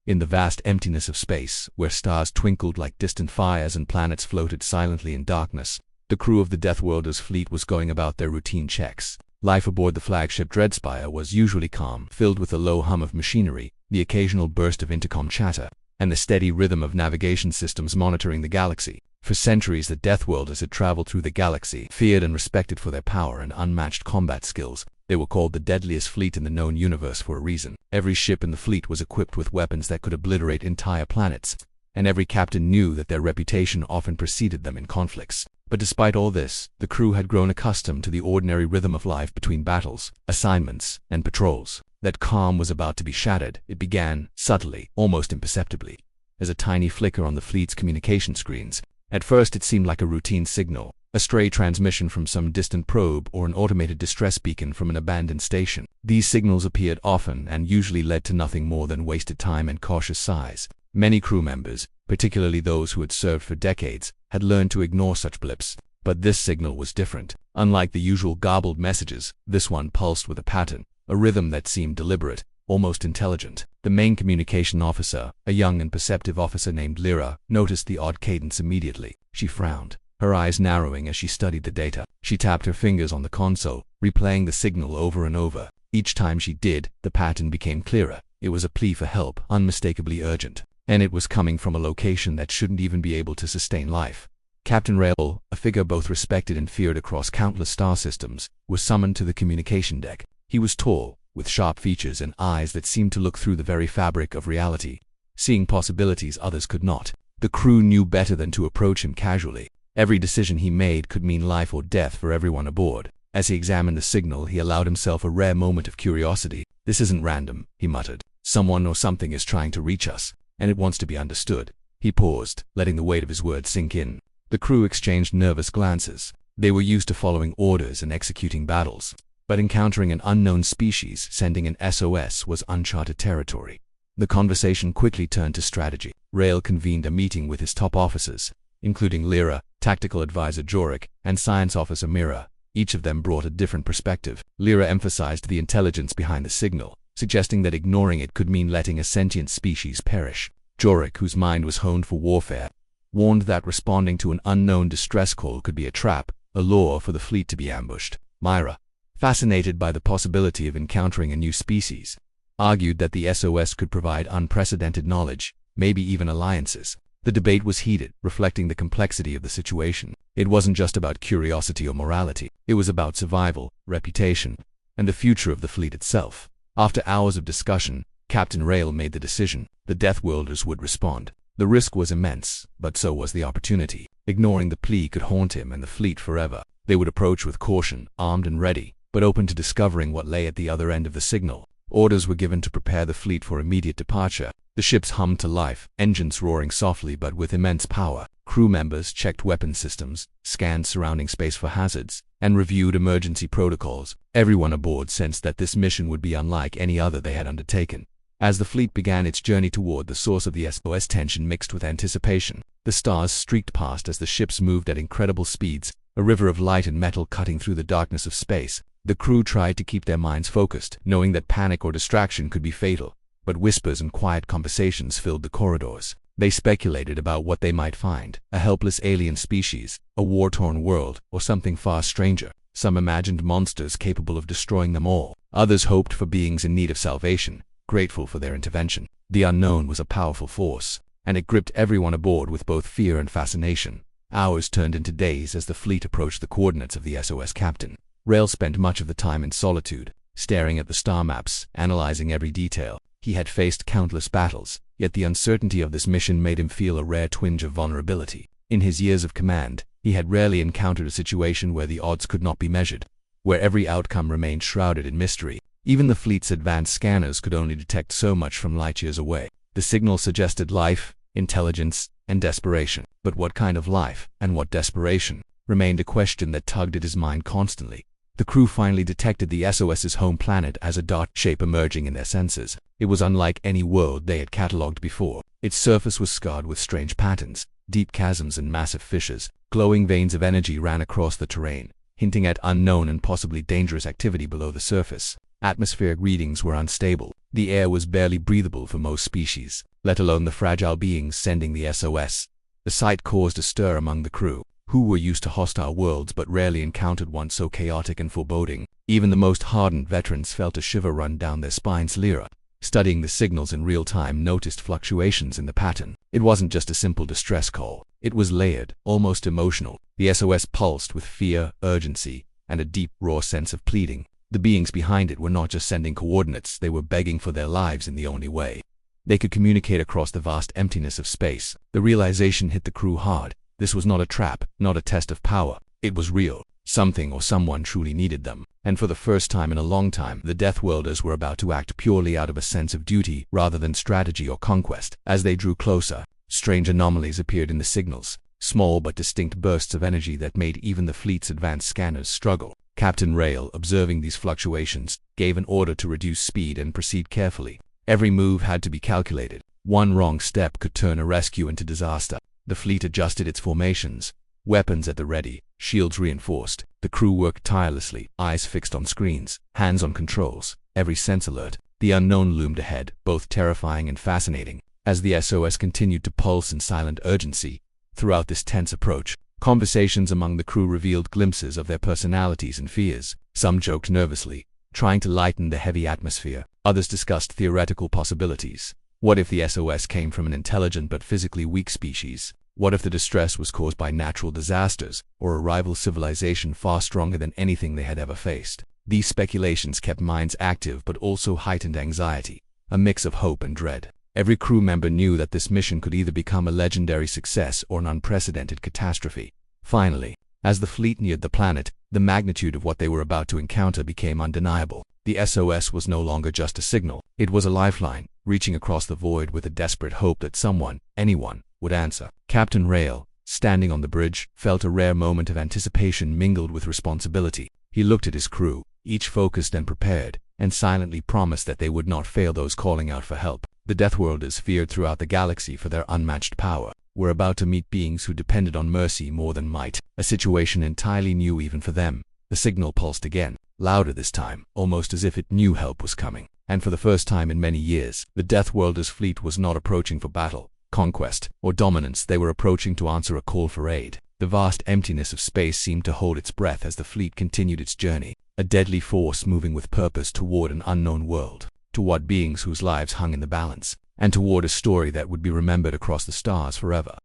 In the vast emptiness of space, where stars twinkled like distant fires and planets floated silently in darkness, the crew of the Deathworlders fleet was going about their routine checks. Life aboard the flagship Dreadspire was usually calm, filled with the low hum of machinery, the occasional burst of intercom chatter, and the steady rhythm of navigation systems monitoring the galaxy. For centuries, the Deathworlders had traveled through the galaxy, feared and respected for their power and unmatched combat skills. They were called the deadliest fleet in the known universe for a reason. Every ship in the fleet was equipped with weapons that could obliterate entire planets, and every captain knew that their reputation often preceded them in conflicts. But despite all this, the crew had grown accustomed to the ordinary rhythm of life between battles, assignments, and patrols. That calm was about to be shattered. It began, subtly, almost imperceptibly, as a tiny flicker on the fleet's communication screens. At first it seemed like a routine signal, a stray transmission from some distant probe or an automated distress beacon from an abandoned station. These signals appeared often and usually led to nothing more than wasted time and cautious sighs. Many crew members, particularly those who had served for decades, had learned to ignore such blips. But this signal was different. Unlike the usual garbled messages, this one pulsed with a pattern, a rhythm that seemed deliberate, almost intelligent. The main communication officer, a young and perceptive officer named Lyra, noticed the odd cadence immediately. She frowned, her eyes narrowing as she studied the data. She tapped her fingers on the console, replaying the signal over and over. Each time she did, the pattern became clearer. It was a plea for help, unmistakably urgent. And it was coming from a location that shouldn't even be able to sustain life. Captain Rail, a figure both respected and feared across countless star systems, was summoned to the communication deck. He was tall, with sharp features and eyes that seemed to look through the very fabric of reality, seeing possibilities others could not. The crew knew better than to approach him casually. Every decision he made could mean life or death for everyone aboard. As he examined the signal, he allowed himself a rare moment of curiosity. "This isn't random," he muttered. "Someone or something is trying to reach us, and it wants to be understood." He paused, letting the weight of his words sink in. The crew exchanged nervous glances. They were used to following orders and executing battles. But encountering an unknown species, sending an SOS, was uncharted territory. The conversation quickly turned to strategy. Rail convened a meeting with his top officers, including Lyra, Tactical Advisor Jorik, and Science Officer Mira. Each of them brought a different perspective. Lyra emphasized the intelligence behind the signal, suggesting that ignoring it could mean letting a sentient species perish. Jorik, whose mind was honed for warfare, warned that responding to an unknown distress call could be a trap, a lure for the fleet to be ambushed. Myra, fascinated by the possibility of encountering a new species, argued that the SOS could provide unprecedented knowledge, maybe even alliances. The debate was heated, reflecting the complexity of the situation. It wasn't just about curiosity or morality. It was about survival, reputation, and the future of the fleet itself. After hours of discussion, Captain Rail made the decision. The Deathworlders would respond. The risk was immense, but so was the opportunity. Ignoring the plea could haunt him and the fleet forever. They would approach with caution, armed and ready, but open to discovering what lay at the other end of the signal. Orders were given to prepare the fleet for immediate departure. The ships hummed to life, engines roaring softly but with immense power. Crew members checked weapon systems, scanned surrounding space for hazards, and reviewed emergency protocols. Everyone aboard sensed that this mission would be unlike any other they had undertaken. As the fleet began its journey toward the source of the SOS, tension mixed with anticipation. The stars streaked past as the ships moved at incredible speeds, a river of light and metal cutting through the darkness of space. The crew tried to keep their minds focused, knowing that panic or distraction could be fatal, but whispers and quiet conversations filled the corridors. They speculated about what they might find: a helpless alien species, a war-torn world, or something far stranger. Some imagined monsters capable of destroying them all. Others hoped for beings in need of salvation, grateful for their intervention. The unknown was a powerful force, and it gripped everyone aboard with both fear and fascination. Hours turned into days as the fleet approached the coordinates of the SOS captain. Rail spent much of the time in solitude, staring at the star maps, analyzing every detail. He had faced countless battles, yet the uncertainty of this mission made him feel a rare twinge of vulnerability. In his years of command, he had rarely encountered a situation where the odds could not be measured, where every outcome remained shrouded in mystery. Even the fleet's advanced scanners could only detect so much from light years away. The signal suggested life, intelligence, and desperation. But what kind of life, and what desperation, remained a question that tugged at his mind constantly. The crew finally detected the SOS's home planet as a dark shape emerging in their sensors. It was unlike any world they had catalogued before. Its surface was scarred with strange patterns, deep chasms and massive fissures. Glowing veins of energy ran across the terrain, hinting at unknown and possibly dangerous activity below the surface. Atmospheric readings were unstable. The air was barely breathable for most species, let alone the fragile beings sending the SOS. The sight caused a stir among the crew, who were used to hostile worlds but rarely encountered one so chaotic and foreboding. Even the most hardened veterans felt a shiver run down their spines. Lyra, studying the signals in real time, noticed fluctuations in the pattern. It wasn't just a simple distress call. It was layered, almost emotional. The SOS pulsed with fear, urgency, and a deep, raw sense of pleading. The beings behind it were not just sending coordinates, they were begging for their lives in the only way they could communicate across the vast emptiness of space. The realization hit the crew hard. This was not a trap, not a test of power. It was real. Something or someone truly needed them. And for the first time in a long time, the Deathworlders were about to act purely out of a sense of duty rather than strategy or conquest. As they drew closer, strange anomalies appeared in the signals, small but distinct bursts of energy that made even the fleet's advanced scanners struggle. Captain Rail, observing these fluctuations, gave an order to reduce speed and proceed carefully. Every move had to be calculated. One wrong step could turn a rescue into disaster. The fleet adjusted its formations, weapons at the ready, shields reinforced. The crew worked tirelessly, eyes fixed on screens, hands on controls, every sense alert. The unknown loomed ahead, both terrifying and fascinating. As the SOS continued to pulse in silent urgency, throughout this tense approach, conversations among the crew revealed glimpses of their personalities and fears. Some joked nervously, trying to lighten the heavy atmosphere. Others discussed theoretical possibilities. What if the SOS came from an intelligent but physically weak species? What if the distress was caused by natural disasters or a rival civilization far stronger than anything they had ever faced? These speculations kept minds active but also heightened anxiety, a mix of hope and dread. Every crew member knew that this mission could either become a legendary success or an unprecedented catastrophe. Finally, as the fleet neared the planet, the magnitude of what they were about to encounter became undeniable. The SOS was no longer just a signal. It was a lifeline, reaching across the void with a desperate hope that someone, anyone, would answer. Captain Rail, standing on the bridge, felt a rare moment of anticipation mingled with responsibility. He looked at his crew, each focused and prepared, and silently promised that they would not fail those calling out for help. The Deathworlders, feared throughout the galaxy for their unmatched power, were about to meet beings who depended on mercy more than might, a situation entirely new even for them. The signal pulsed again, louder this time, almost as if it knew help was coming. And for the first time in many years, the Deathworlders' fleet was not approaching for battle, conquest, or dominance. They were approaching to answer a call for aid. The vast emptiness of space seemed to hold its breath as the fleet continued its journey, a deadly force moving with purpose toward an unknown world, toward beings whose lives hung in the balance, and toward a story that would be remembered across the stars forever.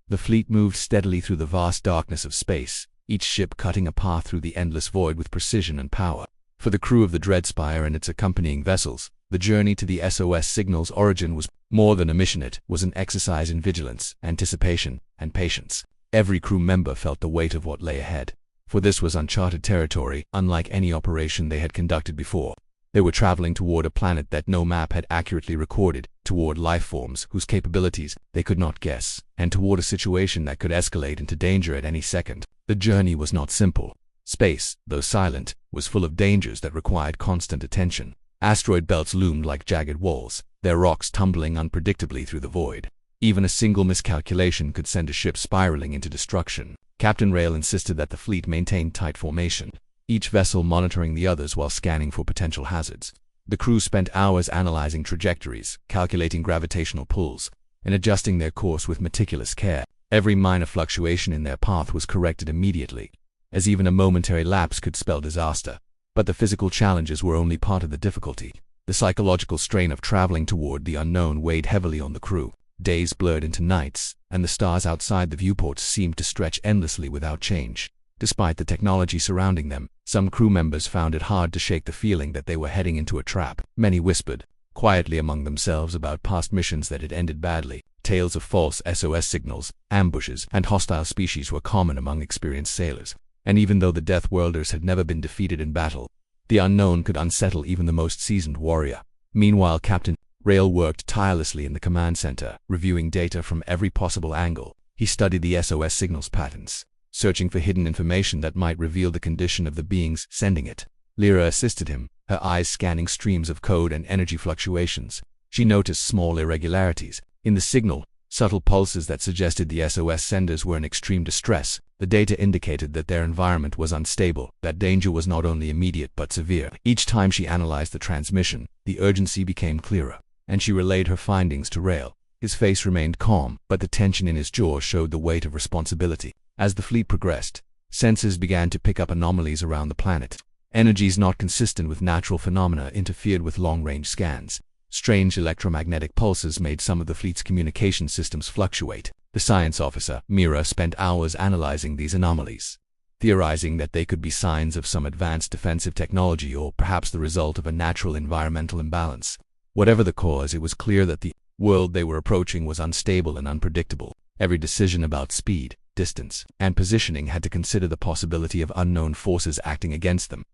The fleet moved steadily through the vast darkness of space, each ship cutting a path through the endless void with precision and power. For the crew of the Dreadspire and its accompanying vessels, the journey to the SOS signal's origin was more than a mission. It was an exercise in vigilance, anticipation, and patience. Every crew member felt the weight of what lay ahead, for this was uncharted territory, unlike any operation they had conducted before. They were traveling toward a planet that no map had accurately recorded, toward life forms whose capabilities they could not guess, and toward a situation that could escalate into danger at any second. The journey was not simple. Space, though silent, was full of dangers that required constant attention. Asteroid belts loomed like jagged walls, their rocks tumbling unpredictably through the void. Even a single miscalculation could send a ship spiraling into destruction. Captain Rail insisted that the fleet maintain tight formation, each vessel monitoring the others while scanning for potential hazards. The crew spent hours analyzing trajectories, calculating gravitational pulls, and adjusting their course with meticulous care. Every minor fluctuation in their path was corrected immediately, as even a momentary lapse could spell disaster. But the physical challenges were only part of the difficulty. The psychological strain of traveling toward the unknown weighed heavily on the crew. Days blurred into nights, and the stars outside the viewports seemed to stretch endlessly without change. Despite the technology surrounding them, some crew members found it hard to shake the feeling that they were heading into a trap. Many whispered quietly among themselves about past missions that had ended badly. Tales of false SOS signals, ambushes, and hostile species were common among experienced sailors. And even though the Deathworlders had never been defeated in battle, the unknown could unsettle even the most seasoned warrior. Meanwhile, Captain Rail worked tirelessly in the command center, reviewing data from every possible angle. He studied the SOS signals patterns, searching for hidden information that might reveal the condition of the beings sending it. Lyra assisted him, her eyes scanning streams of code and energy fluctuations. She noticed small irregularities in the signal, subtle pulses that suggested the SOS senders were in extreme distress. The data indicated that their environment was unstable, that danger was not only immediate but severe. Each time she analyzed the transmission, the urgency became clearer, and she relayed her findings to Rail. His face remained calm, but the tension in his jaw showed the weight of responsibility. As the fleet progressed, sensors began to pick up anomalies around the planet. Energies not consistent with natural phenomena interfered with long-range scans. Strange electromagnetic pulses made some of the fleet's communication systems fluctuate. The science officer, Mira, spent hours analyzing these anomalies, theorizing that they could be signs of some advanced defensive technology or perhaps the result of a natural environmental imbalance. Whatever the cause, it was clear that the world they were approaching was unstable and unpredictable. Every decision about speed, distance, and positioning had to consider the possibility of unknown forces acting against them.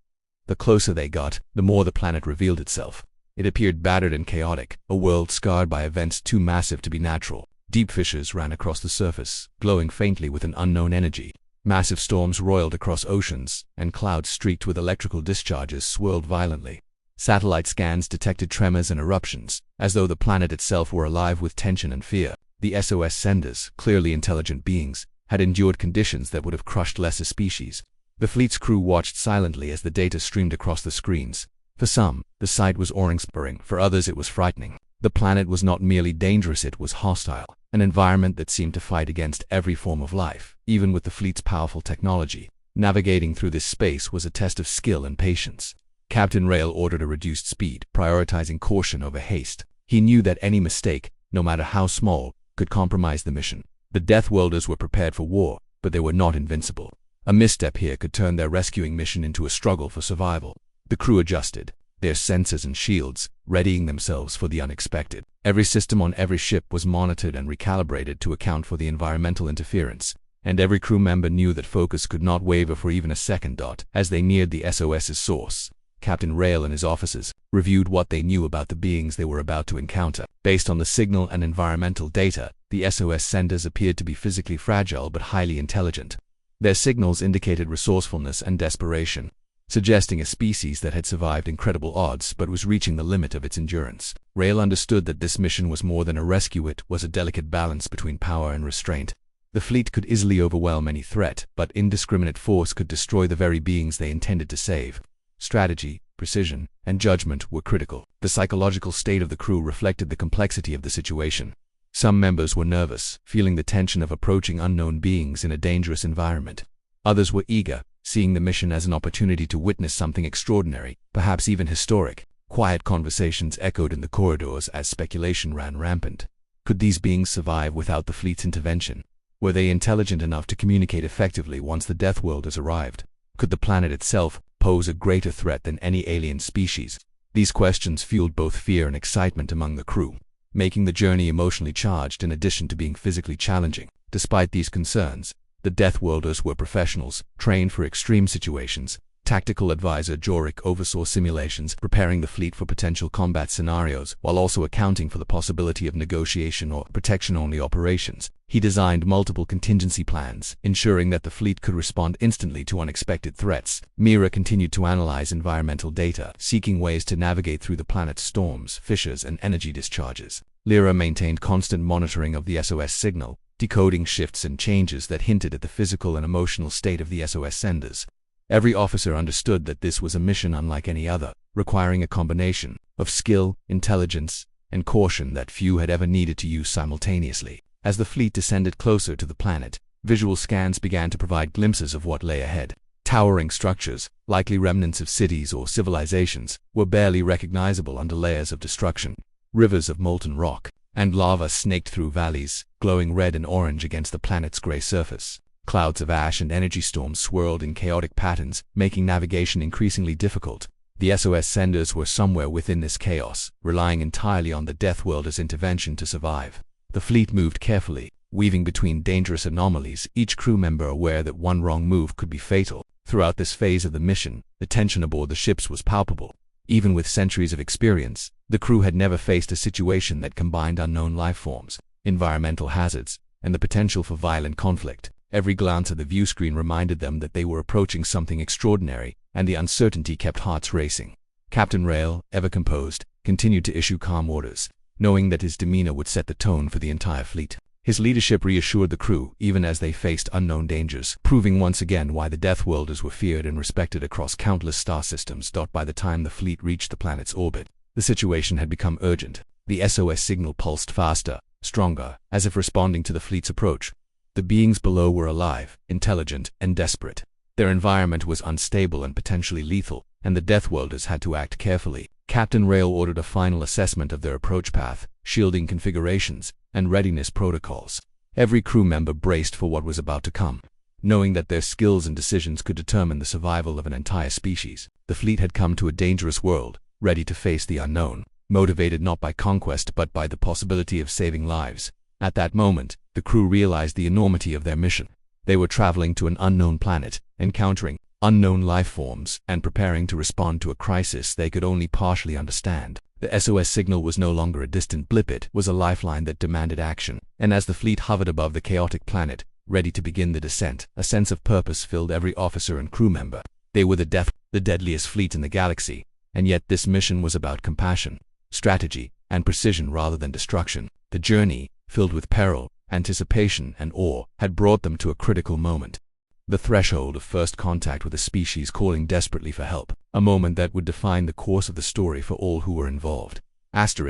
The closer they got, the more the planet revealed itself. It appeared battered and chaotic, a world scarred by events too massive to be natural. Deep fissures ran across the surface, glowing faintly with an unknown energy. Massive storms roiled across oceans, and clouds streaked with electrical discharges swirled violently. Satellite scans detected tremors and eruptions, as though the planet itself were alive with tension and fear. The SOS senders, clearly intelligent beings, had endured conditions that would have crushed lesser species. The fleet's crew watched silently as the data streamed across the screens. For some, the sight was awe-inspiring. For others, it was frightening. The planet was not merely dangerous, it was hostile, an environment that seemed to fight against every form of life. Even with the fleet's powerful technology, navigating through this space was a test of skill and patience. Captain Rail ordered a reduced speed, prioritizing caution over haste. He knew that any mistake, no matter how small, could compromise the mission. The Deathworlders were prepared for war, but they were not invincible. A misstep here could turn their rescuing mission into a struggle for survival. The crew adjusted, their sensors and shields, readying themselves for the unexpected. Every system on every ship was monitored and recalibrated to account for the environmental interference, and every crew member knew that focus could not waver for even a second. As they neared the SOS's source, Captain Rail and his officers reviewed what they knew about the beings they were about to encounter. Based on the signal and environmental data, the SOS senders appeared to be physically fragile but highly intelligent. Their signals indicated resourcefulness and desperation, suggesting a species that had survived incredible odds but was reaching the limit of its endurance. Rail understood that this mission was more than a rescue, it was a delicate balance between power and restraint. The fleet could easily overwhelm any threat, but indiscriminate force could destroy the very beings they intended to save. Strategy, precision, and judgment were critical. The psychological state of the crew reflected the complexity of the situation. Some members were nervous, feeling the tension of approaching unknown beings in a dangerous environment. Others were eager, seeing the mission as an opportunity to witness something extraordinary, perhaps even historic. Quiet conversations echoed in the corridors as speculation ran rampant. Could these beings survive without the fleet's intervention? Were they intelligent enough to communicate effectively once the Deathworlders arrived? Could the planet itself pose a greater threat than any alien species? These questions fueled both fear and excitement among the crew, making the journey emotionally charged in addition to being physically challenging. Despite these concerns, the Deathworlders were professionals, trained for extreme situations. Tactical advisor Jorik oversaw simulations, preparing the fleet for potential combat scenarios, while also accounting for the possibility of negotiation or protection-only operations. He designed multiple contingency plans, ensuring that the fleet could respond instantly to unexpected threats. Mira continued to analyze environmental data, seeking ways to navigate through the planet's storms, fissures, and energy discharges. Lyra maintained constant monitoring of the SOS signal, decoding shifts and changes that hinted at the physical and emotional state of the SOS senders. Every officer understood that this was a mission unlike any other, requiring a combination of skill, intelligence, and caution that few had ever needed to use simultaneously. As the fleet descended closer to the planet, visual scans began to provide glimpses of what lay ahead. Towering structures, likely remnants of cities or civilizations, were barely recognizable under layers of destruction. Rivers of molten rock and lava snaked through valleys, glowing red and orange against the planet's gray surface. Clouds of ash and energy storms swirled in chaotic patterns, making navigation increasingly difficult. The SOS senders were somewhere within this chaos, relying entirely on the Deathworlders' intervention to survive. The fleet moved carefully, weaving between dangerous anomalies, each crew member aware that one wrong move could be fatal. Throughout this phase of the mission, the tension aboard the ships was palpable. Even with centuries of experience, the crew had never faced a situation that combined unknown life forms, environmental hazards, and the potential for violent conflict. Every glance at the viewscreen reminded them that they were approaching something extraordinary, and the uncertainty kept hearts racing. Captain Rail, ever composed, continued to issue calm orders, knowing that his demeanor would set the tone for the entire fleet. His leadership reassured the crew, even as they faced unknown dangers, proving once again why the Deathworlders were feared and respected across countless star systems. By the time the fleet reached the planet's orbit, the situation had become urgent. The SOS signal pulsed faster, stronger, as if responding to the fleet's approach. The beings below were alive, intelligent, and desperate. Their environment was unstable and potentially lethal, and the Deathworlders had to act carefully. Captain Rail ordered a final assessment of their approach path, shielding configurations, and readiness protocols. Every crew member braced for what was about to come, knowing that their skills and decisions could determine the survival of an entire species. The fleet had come to a dangerous world, ready to face the unknown, motivated not by conquest but by the possibility of saving lives. At that moment, the crew realized the enormity of their mission. They were traveling to an unknown planet, encountering unknown life forms, and preparing to respond to a crisis they could only partially understand. The SOS signal was no longer a distant blip, it was a lifeline that demanded action. And as the fleet hovered above the chaotic planet, ready to begin the descent, a sense of purpose filled every officer and crew member. They were the deadliest fleet in the galaxy, and yet this mission was about compassion, strategy, and precision rather than destruction. The journey, filled with peril, anticipation, and awe, had brought them to a critical moment. The threshold of first contact with a species calling desperately for help, a moment that would define the course of the story for all who were involved. As the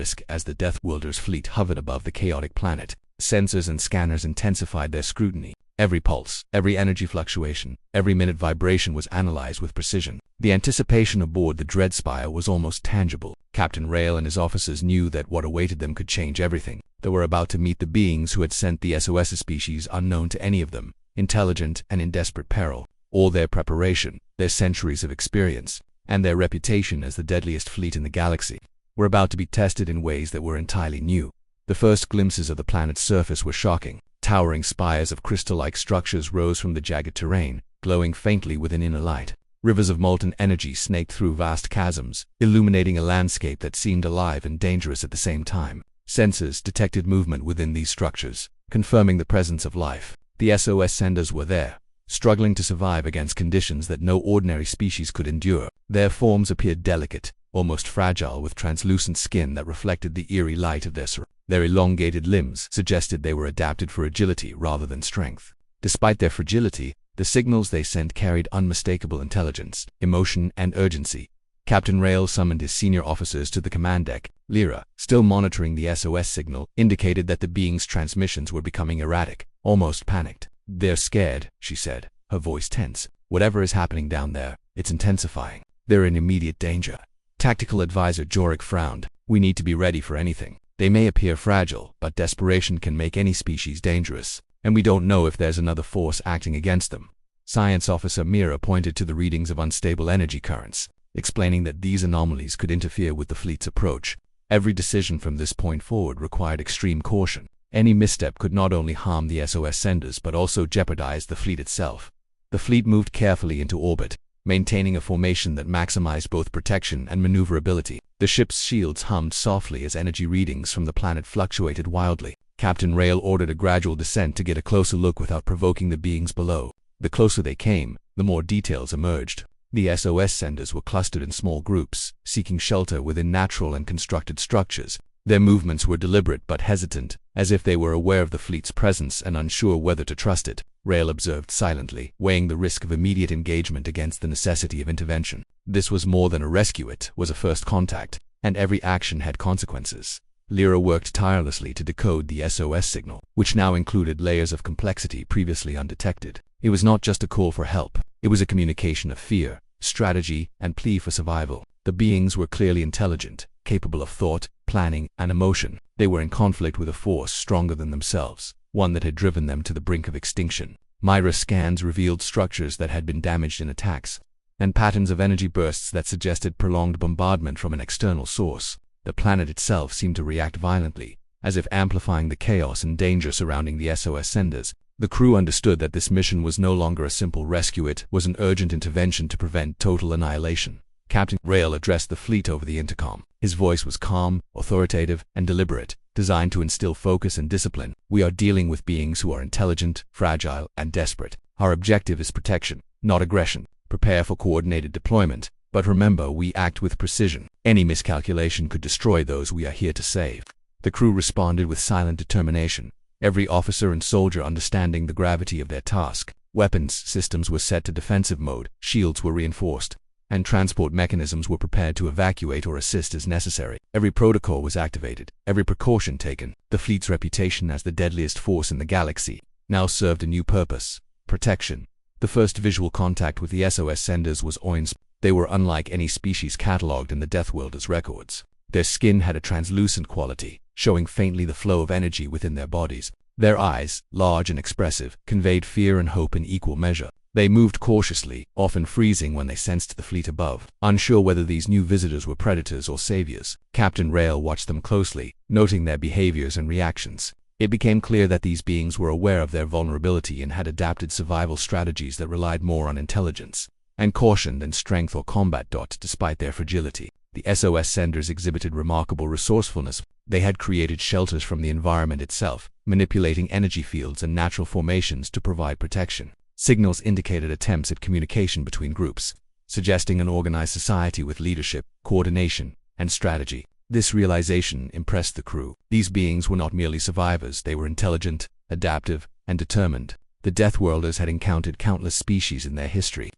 Deathworlders' fleet hovered above the chaotic planet, sensors and scanners intensified their scrutiny. Every pulse, every energy fluctuation, every minute vibration was analyzed with precision. The anticipation aboard the Dreadspire was almost tangible. Captain Rail and his officers knew that what awaited them could change everything. They were about to meet the beings who had sent the SOS, a species unknown to any of them, intelligent and in desperate peril. All their preparation, their centuries of experience, and their reputation as the deadliest fleet in the galaxy were about to be tested in ways that were entirely new. The first glimpses of the planet's surface were shocking. Towering spires of crystal-like structures rose from the jagged terrain, glowing faintly with an inner light. Rivers of molten energy snaked through vast chasms, illuminating a landscape that seemed alive and dangerous at the same time. Sensors detected movement within these structures, confirming the presence of life. The SOS senders were there, struggling to survive against conditions that no ordinary species could endure. Their forms appeared delicate, almost fragile, with translucent skin that reflected the eerie light of their surroundings. Their elongated limbs suggested they were adapted for agility rather than strength. Despite their fragility, the signals they sent carried unmistakable intelligence, emotion, and urgency. Captain Rail summoned his senior officers to the command deck. Lyra, still monitoring the SOS signal, indicated that the being's transmissions were becoming erratic, almost panicked. "They're scared," she said, her voice tense. "Whatever is happening down there, it's intensifying. They're in immediate danger." Tactical advisor Jorik frowned. "We need to be ready for anything. They may appear fragile, but desperation can make any species dangerous, and we don't know if there's another force acting against them." Science officer Mira pointed to the readings of unstable energy currents, explaining that these anomalies could interfere with the fleet's approach. Every decision from this point forward required extreme caution. Any misstep could not only harm the SOS senders but also jeopardize the fleet itself. The fleet moved carefully into orbit, maintaining a formation that maximized both protection and maneuverability. The ship's shields hummed softly as energy readings from the planet fluctuated wildly. Captain Rail ordered a gradual descent to get a closer look without provoking the beings below. The closer they came, the more details emerged. The SOS senders were clustered in small groups, seeking shelter within natural and constructed structures. Their movements were deliberate but hesitant, as if they were aware of the fleet's presence and unsure whether to trust it. Rail observed silently, weighing the risk of immediate engagement against the necessity of intervention. This was more than a rescue, it was a first contact, and every action had consequences. Lyra worked tirelessly to decode the SOS signal, which now included layers of complexity previously undetected. It was not just a call for help, it was a communication of fear, strategy, and plea for survival. The beings were clearly intelligent, capable of thought, planning, and emotion. They were in conflict with a force stronger than themselves, one that had driven them to the brink of extinction. Myra's scans revealed structures that had been damaged in attacks, and patterns of energy bursts that suggested prolonged bombardment from an external source. The planet itself seemed to react violently, as if amplifying the chaos and danger surrounding the SOS senders. The crew understood that this mission was no longer a simple rescue, it was an urgent intervention to prevent total annihilation. Captain Rail addressed the fleet over the intercom. His voice was calm, authoritative, and deliberate, designed to instill focus and discipline. "We are dealing with beings who are intelligent, fragile, and desperate. Our objective is protection, not aggression. Prepare for coordinated deployment, but remember, we act with precision. Any miscalculation could destroy those we are here to save." The crew responded with silent determination, every officer and soldier understanding the gravity of their task. Weapons systems were set to defensive mode, shields were reinforced, and transport mechanisms were prepared to evacuate or assist as necessary. Every protocol was activated, every precaution taken. The fleet's reputation as the deadliest force in the galaxy now served a new purpose: protection. The first visual contact with the SOS senders was awe-inspiring. They were unlike any species catalogued in the Deathworlders records. Their skin had a translucent quality, showing faintly the flow of energy within their bodies. Their eyes, large and expressive, conveyed fear and hope in equal measure. They moved cautiously, often freezing when they sensed the fleet above. Unsure whether these new visitors were predators or saviors, Captain Rail watched them closely, noting their behaviors and reactions. It became clear that these beings were aware of their vulnerability and had adapted survival strategies that relied more on intelligence and caution than strength or combat. Despite their fragility, the SOS senders exhibited remarkable resourcefulness. They had created shelters from the environment itself, manipulating energy fields and natural formations to provide protection. Signals indicated attempts at communication between groups, suggesting an organized society with leadership, coordination, and strategy. This realization impressed the crew. These beings were not merely survivors, they were intelligent, adaptive, and determined. The Deathworlders had encountered countless species in their history,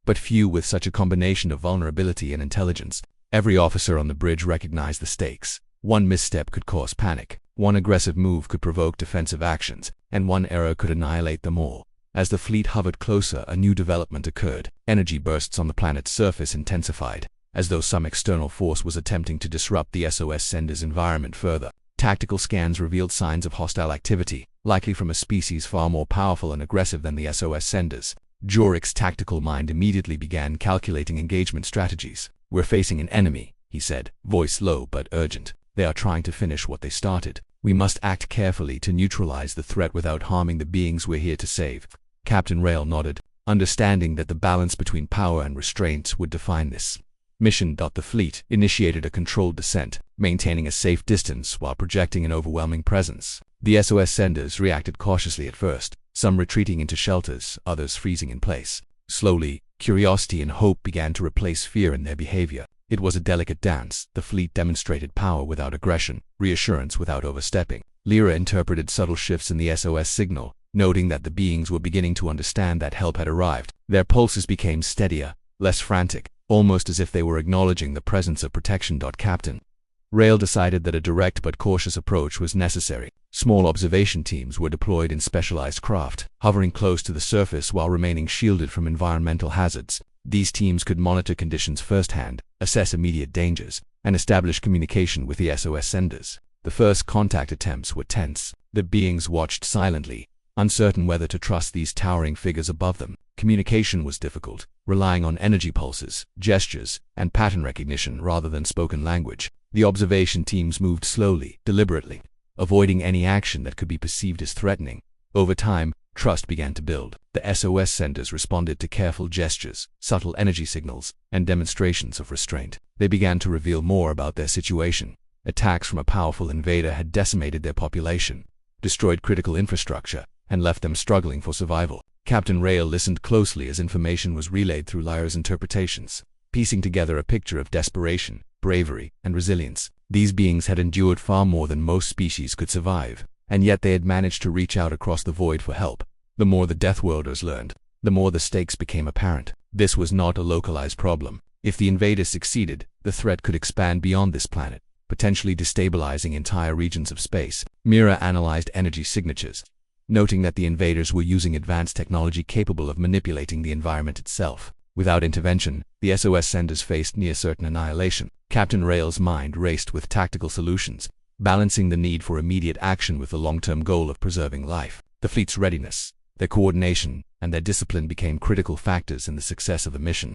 but few with such a combination of vulnerability and intelligence. Every officer on the bridge recognized the stakes. One misstep could cause panic, one aggressive move could provoke defensive actions, and one error could annihilate them all. As the fleet hovered closer, a new development occurred. Energy bursts on the planet's surface intensified, as though some external force was attempting to disrupt the SOS sender's environment further. Tactical scans revealed signs of hostile activity, likely from a species far more powerful and aggressive than the SOS senders. Jorik's tactical mind immediately began calculating engagement strategies. "We're facing an enemy," he said, voice low but urgent. "They are trying to finish what they started. We must act carefully to neutralize the threat without harming the beings we're here to save." Captain Rail nodded, understanding that the balance between power and restraint would define this mission. The fleet initiated a controlled descent, maintaining a safe distance while projecting an overwhelming presence. The SOS senders reacted cautiously at first, some retreating into shelters, others freezing in place. Slowly, curiosity and hope began to replace fear in their behavior. It was a delicate dance. The fleet demonstrated power without aggression, reassurance without overstepping. Lyra interpreted subtle shifts in the SOS signal, noting that the beings were beginning to understand that help had arrived. Their pulses became steadier, less frantic, almost as if they were acknowledging the presence of protection. Captain Rail decided that a direct but cautious approach was necessary. Small observation teams were deployed in specialized craft, hovering close to the surface while remaining shielded from environmental hazards. These teams could monitor conditions firsthand, assess immediate dangers, and establish communication with the SOS senders. The first contact attempts were tense. The beings watched silently, uncertain whether to trust these towering figures above them. Communication was difficult, relying on energy pulses, gestures, and pattern recognition rather than spoken language. The observation teams moved slowly, deliberately, avoiding any action that could be perceived as threatening. Over time, trust began to build. The SOS senders responded to careful gestures, subtle energy signals, and demonstrations of restraint. They began to reveal more about their situation. Attacks from a powerful invader had decimated their population, destroyed critical infrastructure, and left them struggling for survival. Captain Rail listened closely as information was relayed through Lyra's interpretations, piecing together a picture of desperation, bravery, and resilience. These beings had endured far more than most species could survive, and yet they had managed to reach out across the void for help. The more the Deathworlders learned, the more the stakes became apparent. This was not a localized problem. If the invaders succeeded, the threat could expand beyond this planet, potentially destabilizing entire regions of space. Mira analyzed energy signatures, noting that the invaders were using advanced technology capable of manipulating the environment itself. Without intervention, the SOS senders faced near-certain annihilation. Captain Rail's mind raced with tactical solutions, balancing the need for immediate action with the long-term goal of preserving life. The fleet's readiness, their coordination, and their discipline became critical factors in the success of the mission.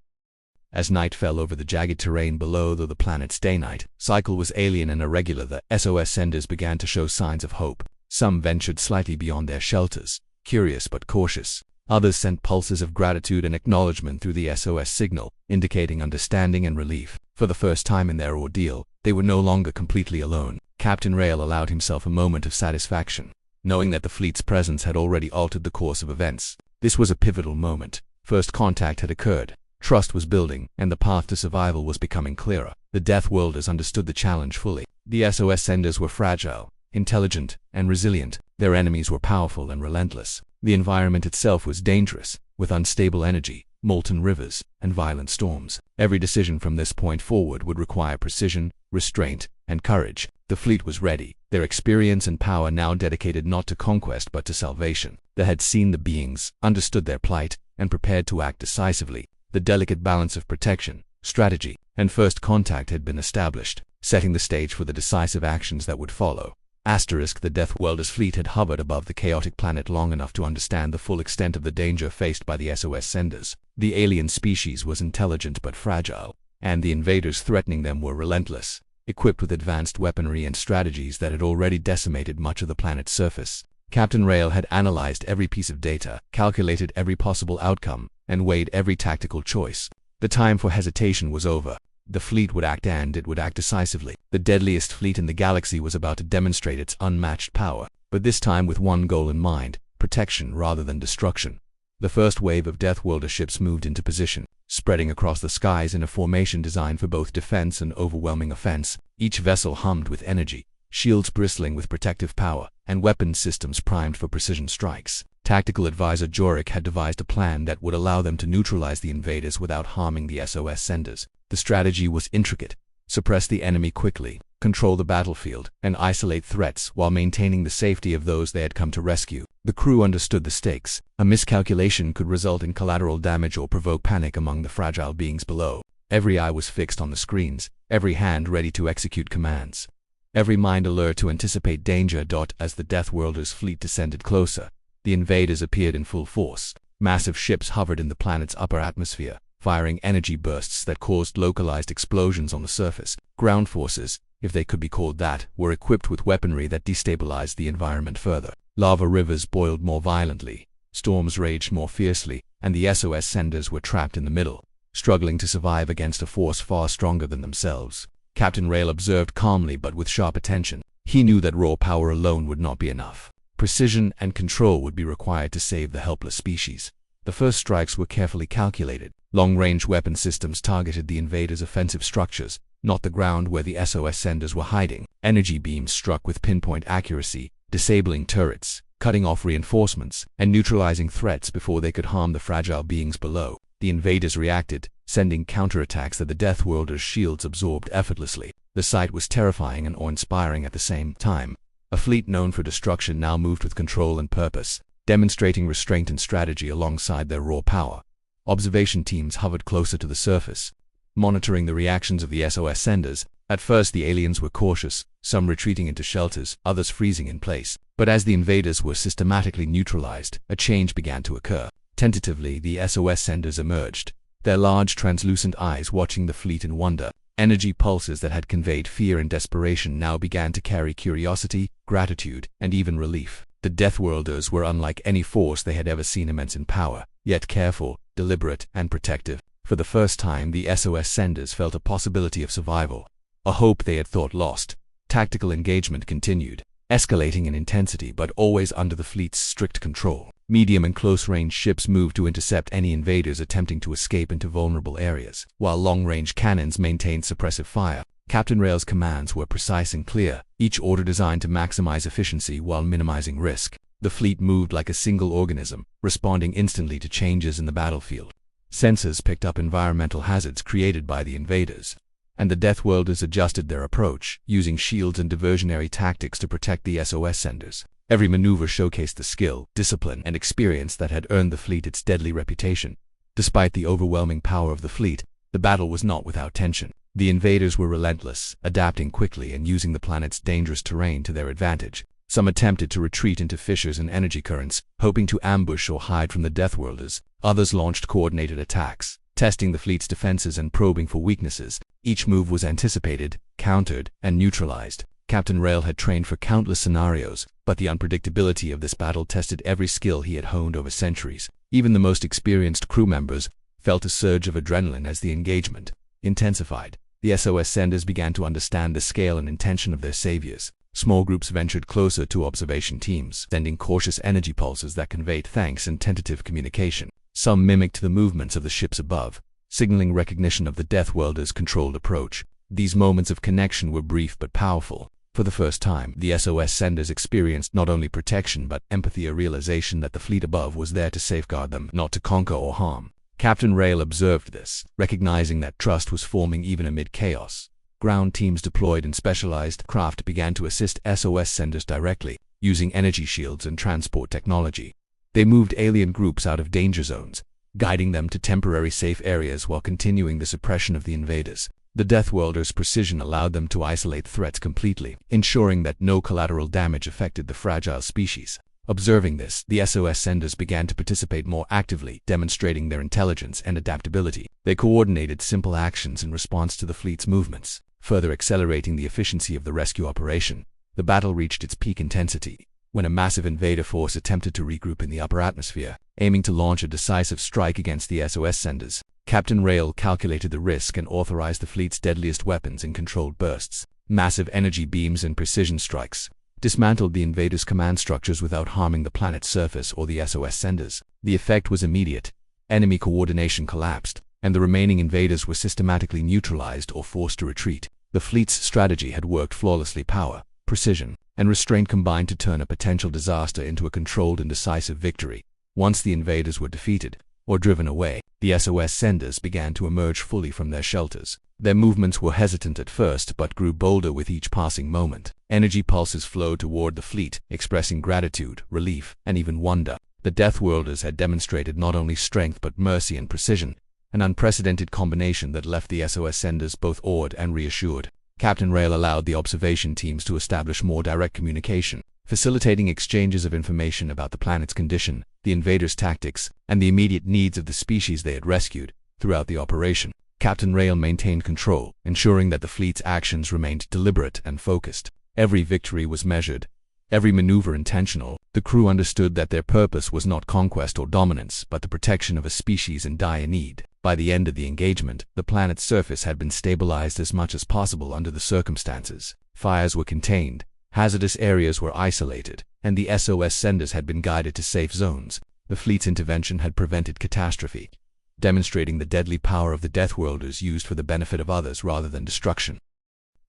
As night fell over the jagged terrain below the planet's day-night cycle was alien and irregular, the SOS senders began to show signs of hope. Some ventured slightly beyond their shelters, curious but cautious. Others sent pulses of gratitude and acknowledgement through the SOS signal, indicating understanding and relief. For the first time in their ordeal, they were no longer completely alone. Captain Rail allowed himself a moment of satisfaction, knowing that the fleet's presence had already altered the course of events. This was a pivotal moment. First contact had occurred, trust was building, and the path to survival was becoming clearer. The Deathworlders understood the challenge fully. The SOS senders were fragile, intelligent, and resilient. Their enemies were powerful and relentless. The environment itself was dangerous, with unstable energy, molten rivers, and violent storms. Every decision from this point forward would require precision, restraint, and courage. The fleet was ready, their experience and power now dedicated not to conquest but to salvation. They had seen the beings, understood their plight, and prepared to act decisively. The delicate balance of protection, strategy, and first contact had been established, setting the stage for the decisive actions that would follow. The Deathworlders fleet had hovered above the chaotic planet long enough to understand the full extent of the danger faced by the SOS senders. The alien species was intelligent but fragile, and the invaders threatening them were relentless, equipped with advanced weaponry and strategies that had already decimated much of the planet's surface. Captain Rail had analyzed every piece of data, calculated every possible outcome, and weighed every tactical choice. The time for hesitation was over. The fleet would act, and it would act decisively. The deadliest fleet in the galaxy was about to demonstrate its unmatched power, but this time with one goal in mind: protection rather than destruction. The first wave of Deathworlder ships moved into position, spreading across the skies in a formation designed for both defense and overwhelming offense. Each vessel hummed with energy, shields bristling with protective power, and weapon systems primed for precision strikes. Tactical advisor Jorik had devised a plan that would allow them to neutralize the invaders without harming the SOS senders. The strategy was intricate: suppress the enemy quickly, control the battlefield, and isolate threats while maintaining the safety of those they had come to rescue. The crew understood the stakes. A miscalculation could result in collateral damage or provoke panic among the fragile beings below. Every eye was fixed on the screens, every hand ready to execute commands, every mind alert to anticipate danger. As the Deathworlders fleet descended closer, the invaders appeared in full force. Massive ships hovered in the planet's upper atmosphere, firing energy bursts that caused localized explosions on the surface. Ground forces, if they could be called that, were equipped with weaponry that destabilized the environment further. Lava rivers boiled more violently, storms raged more fiercely, and the SOS senders were trapped in the middle, struggling to survive against a force far stronger than themselves. Captain Rail observed calmly but with sharp attention. He knew that raw power alone would not be enough. Precision and control would be required to save the helpless species. The first strikes were carefully calculated. Long-range weapon systems targeted the invaders' offensive structures, not the ground where the SOS senders were hiding. Energy beams struck with pinpoint accuracy, disabling turrets, cutting off reinforcements, and neutralizing threats before they could harm the fragile beings below. The invaders reacted, sending counterattacks that the Deathworlders' shields absorbed effortlessly. The sight was terrifying and awe-inspiring at the same time. A fleet known for destruction now moved with control and purpose, demonstrating restraint and strategy alongside their raw power. Observation teams hovered closer to the surface, monitoring the reactions of the SOS senders. At first the aliens were cautious, some retreating into shelters, others freezing in place. But as the invaders were systematically neutralized, a change began to occur. Tentatively, the SOS senders emerged, their large translucent eyes watching the fleet in wonder. Energy pulses that had conveyed fear and desperation now began to carry curiosity, gratitude, and even relief. The Deathworlders were unlike any force they had ever seen, immense in power, yet careful, deliberate, and protective. For the first time, the SOS senders felt a possibility of survival, a hope they had thought lost. Tactical engagement continued, escalating in intensity but always under the fleet's strict control. Medium and close-range ships moved to intercept any invaders attempting to escape into vulnerable areas, while long-range cannons maintained suppressive fire. Captain Rail's commands were precise and clear, each order designed to maximize efficiency while minimizing risk. The fleet moved like a single organism, responding instantly to changes in the battlefield. Sensors picked up environmental hazards created by the invaders, and the Deathworlders adjusted their approach, using shields and diversionary tactics to protect the SOS senders. Every maneuver showcased the skill, discipline, and experience that had earned the fleet its deadly reputation. Despite the overwhelming power of the fleet, the battle was not without tension. The invaders were relentless, adapting quickly and using the planet's dangerous terrain to their advantage. Some attempted to retreat into fissures and energy currents, hoping to ambush or hide from the Deathworlders. Others launched coordinated attacks, testing the fleet's defenses and probing for weaknesses. Each move was anticipated, countered, and neutralized. Captain Rail had trained for countless scenarios, but the unpredictability of this battle tested every skill he had honed over centuries. Even the most experienced crew members felt a surge of adrenaline as the engagement intensified. The SOS senders began to understand the scale and intention of their saviors. Small groups ventured closer to observation teams, sending cautious energy pulses that conveyed thanks and tentative communication. Some mimicked the movements of the ships above, signaling recognition of the Deathworlders' controlled approach. These moments of connection were brief but powerful. For the first time, the SOS senders experienced not only protection but empathy, a realization that the fleet above was there to safeguard them, not to conquer or harm. Captain Rail observed this, recognizing that trust was forming even amid chaos. Ground teams deployed in specialized craft began to assist SOS senders directly, using energy shields and transport technology. They moved alien groups out of danger zones, guiding them to temporary safe areas while continuing the suppression of the invaders. The Deathworlders' precision allowed them to isolate threats completely, ensuring that no collateral damage affected the fragile species. Observing this, the SOS senders began to participate more actively, demonstrating their intelligence and adaptability. They coordinated simple actions in response to the fleet's movements, further accelerating the efficiency of the rescue operation. The battle reached its peak intensity when a massive invader force attempted to regroup in the upper atmosphere, aiming to launch a decisive strike against the SOS senders. Captain Rail calculated the risk and authorized the fleet's deadliest weapons in controlled bursts. Massive energy beams and precision strikes dismantled the invaders' command structures without harming the planet's surface or the SOS senders. The effect was immediate. Enemy coordination collapsed, and the remaining invaders were systematically neutralized or forced to retreat. The fleet's strategy had worked flawlessly. Power, precision, and restraint combined to turn a potential disaster into a controlled and decisive victory. Once the invaders were defeated or driven away, the SOS senders began to emerge fully from their shelters. Their movements were hesitant at first but grew bolder with each passing moment. Energy pulses flowed toward the fleet, expressing gratitude, relief, and even wonder. The Deathworlders had demonstrated not only strength but mercy and precision, an unprecedented combination that left the SOS senders both awed and reassured. Captain Rail allowed the observation teams to establish more direct communication, facilitating exchanges of information about the planet's condition, the invaders' tactics, and the immediate needs of the species they had rescued. Throughout the operation, Captain Rail maintained control, ensuring that the fleet's actions remained deliberate and focused. Every victory was measured, every maneuver intentional. The crew understood that their purpose was not conquest or dominance, but the protection of a species in dire need. By the end of the engagement, the planet's surface had been stabilized as much as possible under the circumstances. Fires were contained, hazardous areas were isolated, and the SOS senders had been guided to safe zones. The fleet's intervention had prevented catastrophe, demonstrating the deadly power of the Deathworlders used for the benefit of others rather than destruction.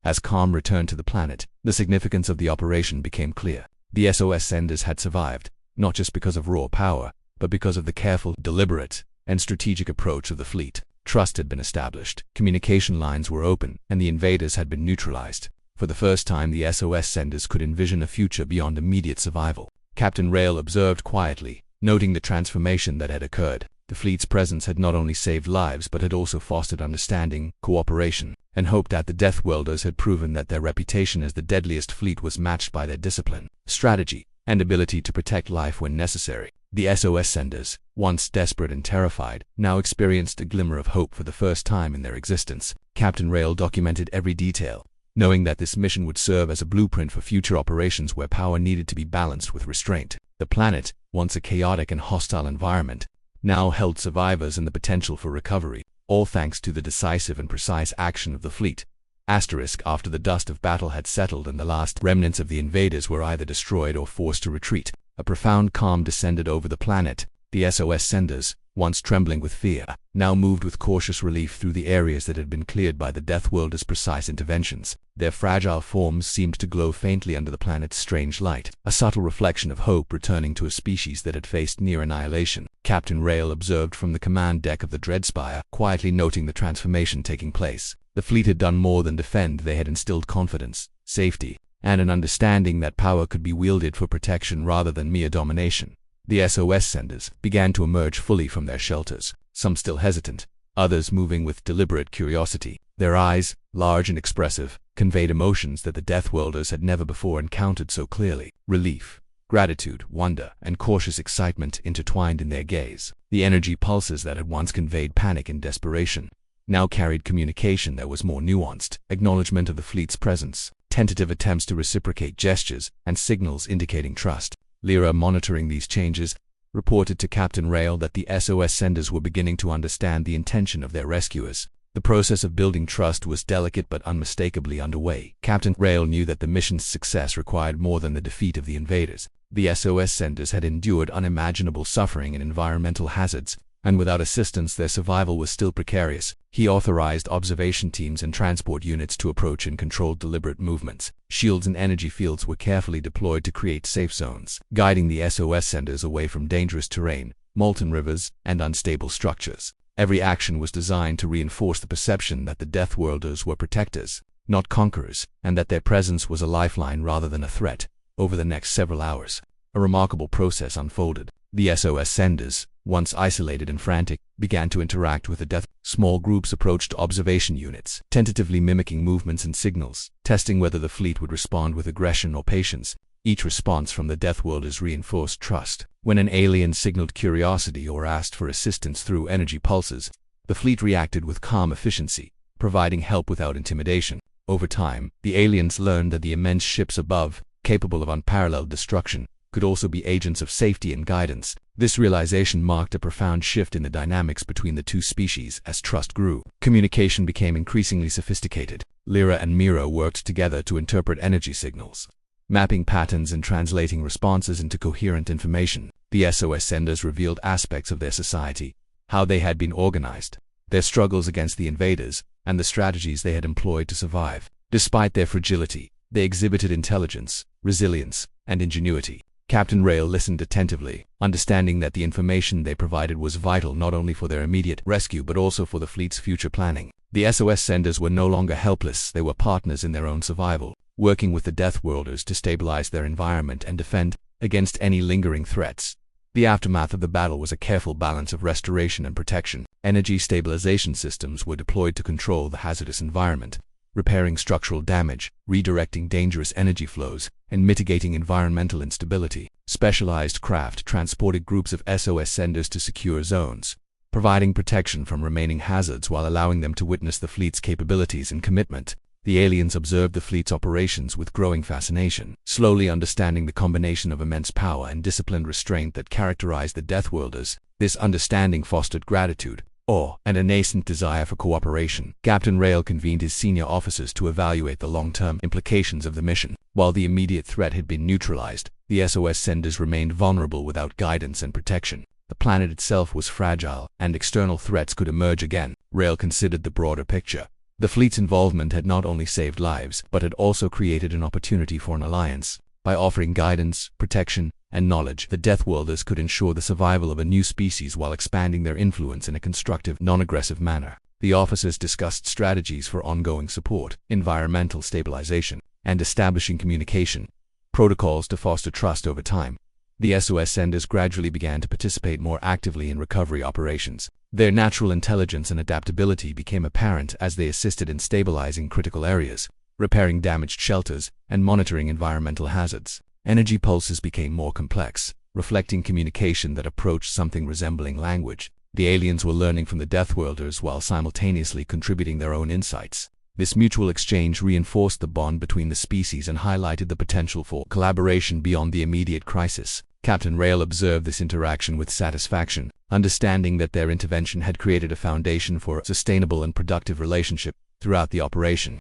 As calm returned to the planet, the significance of the operation became clear. The SOS senders had survived, not just because of raw power, but because of the careful, deliberate, and strategic approach of the fleet. Trust had been established, communication lines were open, and the invaders had been neutralized. For the first time, the SOS senders could envision a future beyond immediate survival. Captain Rail observed quietly, noting the transformation that had occurred. The fleet's presence had not only saved lives but had also fostered understanding, cooperation, and hope. That the Deathworlders had proven that their reputation as the deadliest fleet was matched by their discipline, strategy, and ability to protect life when necessary. The SOS senders, once desperate and terrified, now experienced a glimmer of hope for the first time in their existence. Captain Rail documented every detail, knowing that this mission would serve as a blueprint for future operations where power needed to be balanced with restraint. The planet, once a chaotic and hostile environment, now held survivors and the potential for recovery, all thanks to the decisive and precise action of the fleet. After the dust of battle had settled and the last remnants of the invaders were either destroyed or forced to retreat, a profound calm descended over the planet. The SOS senders, once trembling with fear, now moved with cautious relief through the areas that had been cleared by the Deathworlders' precise interventions. Their fragile forms seemed to glow faintly under the planet's strange light, a subtle reflection of hope returning to a species that had faced near annihilation. Captain Rail observed from the command deck of the Dreadspire, quietly noting the transformation taking place. The fleet had done more than defend. They had instilled confidence, safety, and an understanding that power could be wielded for protection rather than mere domination. The SOS senders began to emerge fully from their shelters, some still hesitant, others moving with deliberate curiosity. Their eyes, large and expressive, conveyed emotions that the Deathworlders had never before encountered so clearly. Relief, gratitude, wonder, and cautious excitement intertwined in their gaze. The energy pulses that had once conveyed panic and desperation now carried communication that was more nuanced, acknowledgement of the fleet's presence, tentative attempts to reciprocate gestures, and signals indicating trust. Lyra, monitoring these changes, reported to Captain Rail that the SOS senders were beginning to understand the intention of their rescuers. The process of building trust was delicate but unmistakably underway. Captain Rail knew that the mission's success required more than the defeat of the invaders. The SOS senders had endured unimaginable suffering and environmental hazards, and without assistance their survival was still precarious. He authorized observation teams and transport units to approach and control deliberate movements. Shields and energy fields were carefully deployed to create safe zones, guiding the SOS senders away from dangerous terrain, molten rivers, and unstable structures. Every action was designed to reinforce the perception that the Deathworlders were protectors, not conquerors, and that their presence was a lifeline rather than a threat. Over the next several hours, a remarkable process unfolded. The SOS senders, once isolated and frantic, began to interact with the Death. Small groups approached observation units, tentatively mimicking movements and signals, testing whether the fleet would respond with aggression or patience. Each response from the Deathworlders reinforced trust. When an alien signaled curiosity or asked for assistance through energy pulses, the fleet reacted with calm efficiency, providing help without intimidation. Over time, the aliens learned that the immense ships above, capable of unparalleled destruction, could also be agents of safety and guidance. This realization marked a profound shift in the dynamics between the two species. As trust grew, communication became increasingly sophisticated. Lyra and Mira worked together to interpret energy signals, mapping patterns and translating responses into coherent information. The SOS senders revealed aspects of their society, how they had been organized, their struggles against the invaders, and the strategies they had employed to survive. Despite their fragility, they exhibited intelligence, resilience, and ingenuity. Captain Rail listened attentively, understanding that the information they provided was vital not only for their immediate rescue but also for the fleet's future planning. The SOS senders were no longer helpless, they were partners in their own survival, working with the Deathworlders to stabilize their environment and defend against any lingering threats. The aftermath of the battle was a careful balance of restoration and protection. Energy stabilization systems were deployed to control the hazardous environment, repairing structural damage, redirecting dangerous energy flows, and mitigating environmental instability. Specialized craft transported groups of SOS senders to secure zones, providing protection from remaining hazards while allowing them to witness the fleet's capabilities and commitment. The aliens observed the fleet's operations with growing fascination, slowly understanding the combination of immense power and disciplined restraint that characterized the Deathworlders. This understanding fostered gratitude, awe, and a nascent desire for cooperation. Captain Rail convened his senior officers to evaluate the long-term implications of the mission. While the immediate threat had been neutralized, the SOS senders remained vulnerable without guidance and protection. The planet itself was fragile, and external threats could emerge again. Rail considered the broader picture. The fleet's involvement had not only saved lives, but had also created an opportunity for an alliance. By offering guidance, protection, and knowledge, the Deathworlders could ensure the survival of a new species while expanding their influence in a constructive, non-aggressive manner. The officers discussed strategies for ongoing support, environmental stabilization, and establishing communication protocols to foster trust over time. The SOS senders gradually began to participate more actively in recovery operations. Their natural intelligence and adaptability became apparent as they assisted in stabilizing critical areas, repairing damaged shelters, and monitoring environmental hazards. Energy pulses became more complex, reflecting communication that approached something resembling language. The aliens were learning from the Deathworlders while simultaneously contributing their own insights. This mutual exchange reinforced the bond between the species and highlighted the potential for collaboration beyond the immediate crisis. Captain Rail observed this interaction with satisfaction, understanding that their intervention had created a foundation for a sustainable and productive relationship throughout the operation.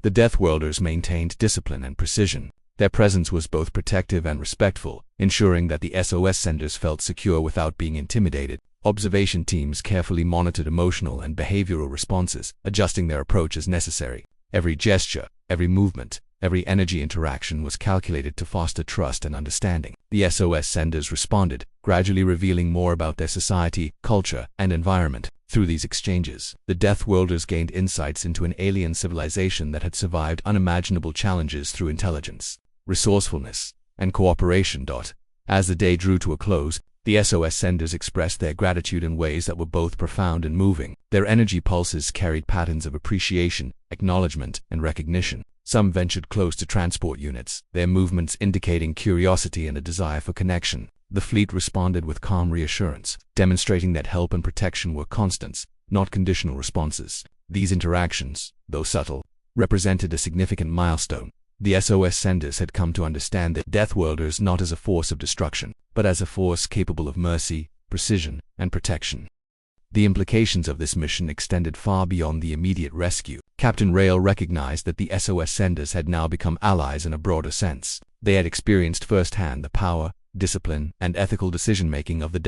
The Deathworlders maintained discipline and precision. Their presence was both protective and respectful, ensuring that the SOS senders felt secure without being intimidated. Observation teams carefully monitored emotional and behavioral responses, adjusting their approach as necessary. Every gesture, every movement, every energy interaction was calculated to foster trust and understanding. The SOS senders responded, gradually revealing more about their society, culture, and environment. Through these exchanges, the Deathworlders gained insights into an alien civilization that had survived unimaginable challenges through intelligence, resourcefulness, and cooperation. As the day drew to a close, the SOS senders expressed their gratitude in ways that were both profound and moving. Their energy pulses carried patterns of appreciation, acknowledgement, and recognition. Some ventured close to transport units, their movements indicating curiosity and a desire for connection. The fleet responded with calm reassurance, demonstrating that help and protection were constants, not conditional responses. These interactions, though subtle, represented a significant milestone. The SOS senders had come to understand the Deathworlders not as a force of destruction, but as a force capable of mercy, precision, and protection. The implications of this mission extended far beyond the immediate rescue. Captain Rail recognized that the SOS senders had now become allies in a broader sense. They had experienced firsthand the power, discipline, and ethical decision-making of the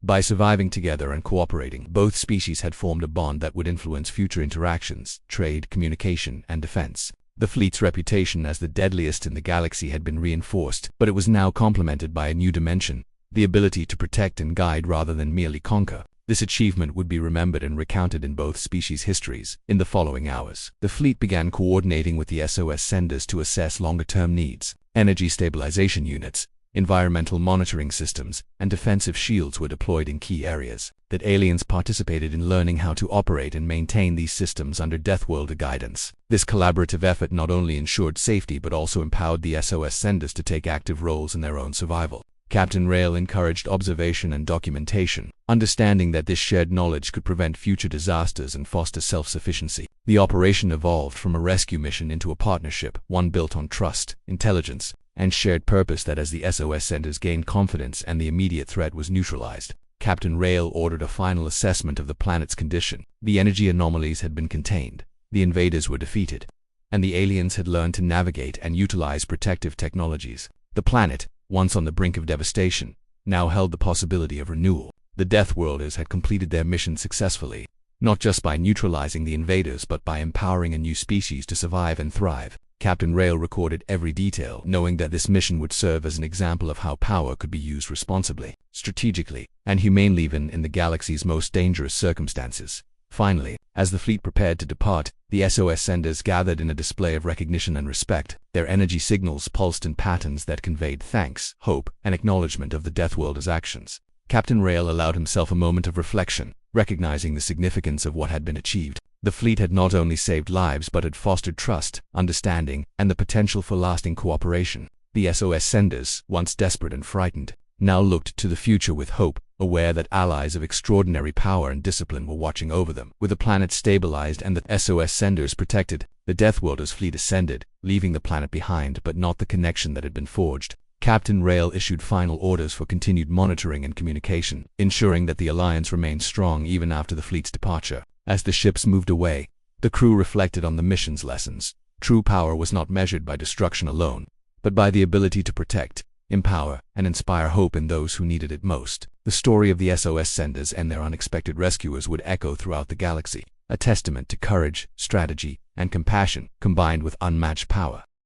By surviving together and cooperating, both species had formed a bond that would influence future interactions, trade, communication, and defense. The fleet's reputation as the deadliest in the galaxy had been reinforced, but it was now complemented by a new dimension: the ability to protect and guide rather than merely conquer. This achievement would be remembered and recounted in both species' histories. In the following hours, the fleet began coordinating with the SOS senders to assess longer-term needs. Energy stabilization units, environmental monitoring systems, and defensive shields were deployed in key areas. That aliens participated in learning how to operate and maintain these systems under Deathworlder guidance. This collaborative effort not only ensured safety but also empowered the SOS senders to take active roles in their own survival. Captain Rail encouraged observation and documentation, understanding that this shared knowledge could prevent future disasters and foster self-sufficiency. The operation evolved from a rescue mission into a partnership, one built on trust, intelligence, and shared purpose. That as the SOS centers gained confidence and the immediate threat was neutralized, Captain Rail ordered a final assessment of the planet's condition. The energy anomalies had been contained, the invaders were defeated, and the aliens had learned to navigate and utilize protective technologies. The planet, once on the brink of devastation, now held the possibility of renewal. The Deathworlders had completed their mission successfully, not just by neutralizing the invaders but by empowering a new species to survive and thrive. Captain Rail recorded every detail, knowing that this mission would serve as an example of how power could be used responsibly, strategically, and humanely even in the galaxy's most dangerous circumstances. Finally, as the fleet prepared to depart, the SOS senders gathered in a display of recognition and respect. Their energy signals pulsed in patterns that conveyed thanks, hope, and acknowledgement of the Deathworlders' actions. Captain Rail allowed himself a moment of reflection, recognizing the significance of what had been achieved. The fleet had not only saved lives but had fostered trust, understanding, and the potential for lasting cooperation. The SOS senders, once desperate and frightened, now looked to the future with hope, aware that allies of extraordinary power and discipline were watching over them. With the planet stabilized and the SOS senders protected, the Deathworlders' fleet ascended, leaving the planet behind but not the connection that had been forged. Captain Rail issued final orders for continued monitoring and communication, ensuring that the alliance remained strong even after the fleet's departure. As the ships moved away, the crew reflected on the mission's lessons. True power was not measured by destruction alone, but by the ability to protect, empower, and inspire hope in those who needed it most. The story of the SOS senders and their unexpected rescuers would echo throughout the galaxy, a testament to courage, strategy, and compassion combined with unmatched power.